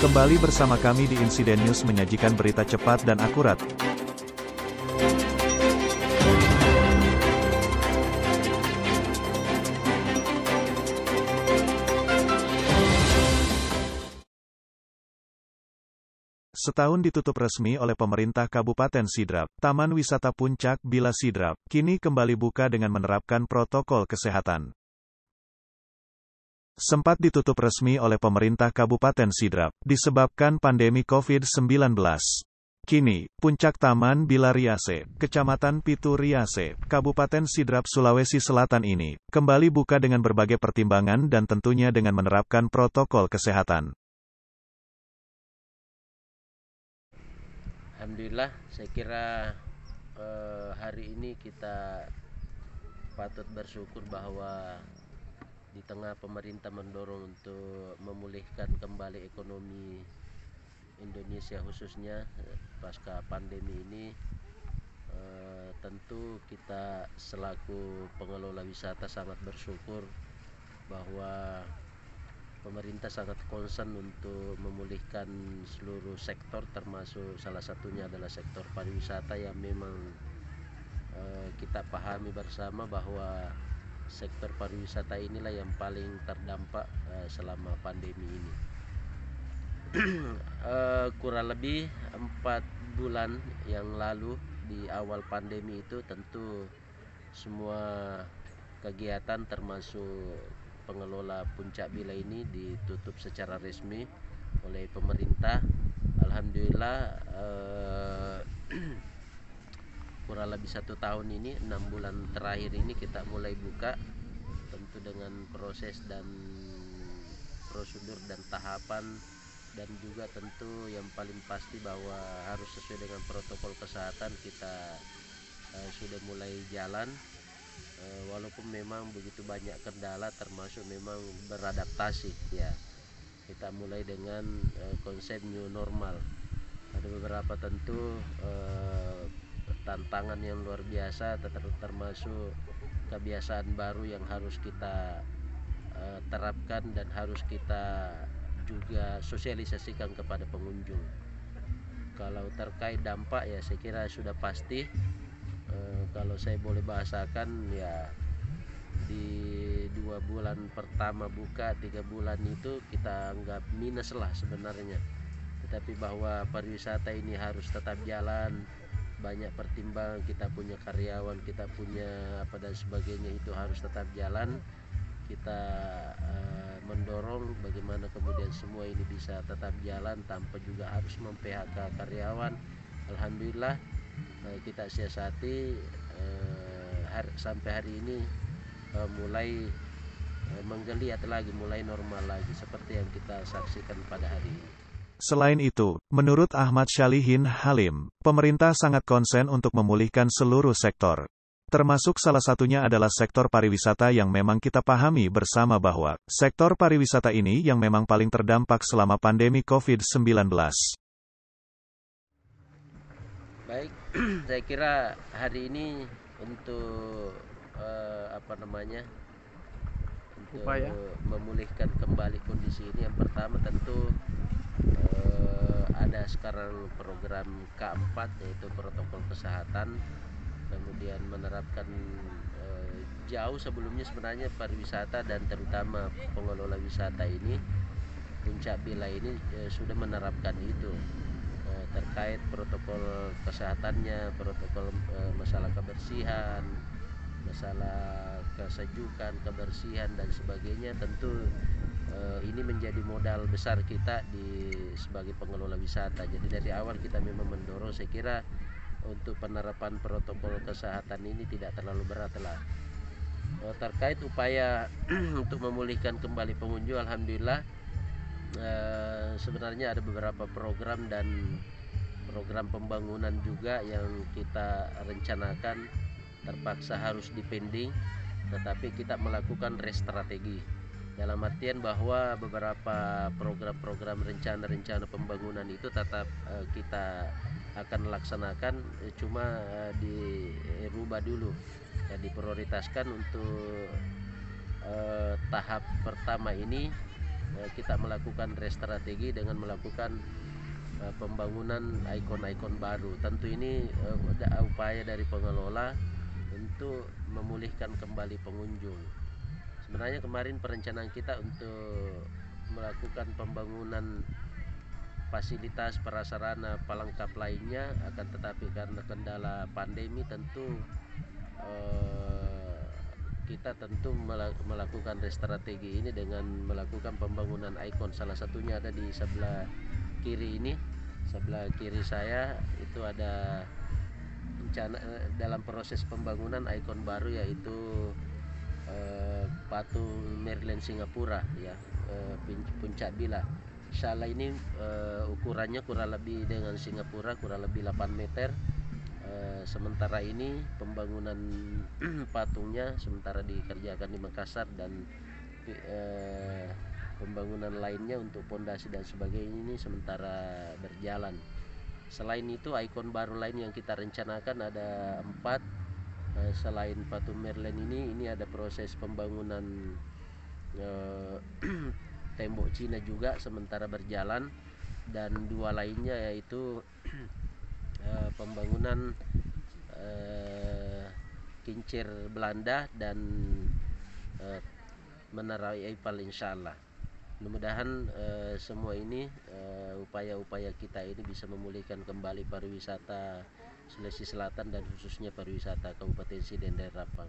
Kembali bersama kami di Insiden News menyajikan berita cepat dan akurat. Setahun ditutup resmi oleh pemerintah Kabupaten Sidrap, Taman Wisata Puncak Bila Sidrap, kini kembali buka dengan menerapkan protokol kesehatan. Sempat ditutup resmi oleh pemerintah Kabupaten Sidrap, disebabkan pandemi COVID-19. Kini, Puncak Taman Bila Riase, Kecamatan Pitu Riase, Kabupaten Sidrap, Sulawesi Selatan ini, kembali buka dengan berbagai pertimbangan dan tentunya dengan menerapkan protokol kesehatan. Alhamdulillah, saya kira hari ini kita patut bersyukur bahwa di tengah pemerintah mendorong untuk memulihkan kembali ekonomi Indonesia khususnya pasca pandemi ini, tentu kita selaku pengelola wisata sangat bersyukur bahwa pemerintah sangat concern untuk memulihkan seluruh sektor, termasuk salah satunya adalah sektor pariwisata yang memang kita pahami bersama bahwa sektor pariwisata inilah yang paling terdampak selama pandemi ini. Kurang lebih 4 bulan yang lalu di awal pandemi itu tentu semua kegiatan termasuk pengelola Puncak Bila ini ditutup secara resmi oleh pemerintah. Alhamdulillah, kurang lebih 1 tahun ini, 6 bulan terakhir ini kita mulai buka, tentu dengan proses dan prosedur dan tahapan, dan juga tentu yang paling pasti bahwa harus sesuai dengan protokol kesehatan. Kita sudah mulai jalan, walaupun memang begitu banyak kendala, termasuk memang beradaptasi ya. Kita mulai dengan konsep new normal. Ada beberapa tentu tantangan yang luar biasa, termasuk kebiasaan baru yang harus kita terapkan dan harus kita juga sosialisasikan kepada pengunjung. Kalau terkait dampak ya saya kira sudah pasti, kalau saya boleh bahasakan ya, di 2 bulan pertama buka, 3 bulan itu kita anggap minus lah sebenarnya, tetapi bahwa pariwisata ini harus tetap jalan, banyak pertimbangan, kita punya karyawan, kita punya apa dan sebagainya, itu harus tetap jalan. Kita mendorong bagaimana kemudian semua ini bisa tetap jalan tanpa juga harus mem-PHK karyawan. Alhamdulillah, kita siasati sampai hari ini mulai menggeliat lagi, mulai normal lagi seperti yang kita saksikan pada hari ini. Selain itu, menurut Ahmad Syalihin Halim, pemerintah sangat konsen untuk memulihkan seluruh sektor. Termasuk salah satunya adalah sektor pariwisata yang memang kita pahami bersama bahwa sektor pariwisata ini yang memang paling terdampak selama pandemi COVID-19. Baik, saya kira hari ini untuk untuk memulihkan kembali kondisi ini, yang pertama tentu ada sekarang program K4 yaitu protokol kesehatan, kemudian menerapkan jauh sebelumnya sebenarnya pariwisata dan terutama pengelola wisata ini, Puncak Bila ini sudah menerapkan itu terkait protokol kesehatannya, protokol masalah kebersihan, masalah kesejukan, kebersihan dan sebagainya. Tentu ini menjadi modal besar kita sebagai pengelola wisata. Jadi dari awal kita memang mendorong, saya kira untuk penerapan protokol kesehatan ini tidak terlalu berat lah. Terkait upaya untuk memulihkan kembali pengunjung, alhamdulillah sebenarnya ada beberapa program dan program pembangunan juga yang kita rencanakan, terpaksa harus dipending, tetapi kita melakukan restrategi dalam artian bahwa beberapa program-program rencana pembangunan itu tetap kita akan laksanakan, cuma dirubah dulu ya, diprioritaskan untuk tahap pertama ini kita melakukan restrategi dengan melakukan pembangunan ikon-ikon baru. Tentu ini upaya dari pengelola untuk memulihkan kembali pengunjung. Sebenarnya kemarin perencanaan kita untuk melakukan pembangunan fasilitas prasarana pelengkap lainnya, akan tetapi karena kendala pandemi tentu kita tentu melakukan strategi ini dengan melakukan pembangunan ikon. Salah satunya ada di sebelah kiri ini, sebelah kiri saya itu ada rencana dalam proses pembangunan ikon baru, yaitu patung Merlin Singapura ya, Puncak Bila. Insyaallah ini ukurannya kurang lebih dengan Singapura kurang lebih 8 meter. Sementara ini pembangunan patungnya sementara dikerjakan di Makassar, dan pembangunan lainnya untuk pondasi dan sebagainya ini sementara berjalan. Selain itu ikon baru lain yang kita rencanakan ada 4. Selain patung Merlin ini ada proses pembangunan tembok Cina juga sementara berjalan, dan 2 lainnya yaitu pembangunan kincir Belanda dan Menara Eiffel insyaallah. Mudah-mudahan semua ini upaya-upaya kita ini bisa memulihkan kembali pariwisata Sulawesi Selatan dan khususnya pariwisata Kabupaten Siden dan Rapang.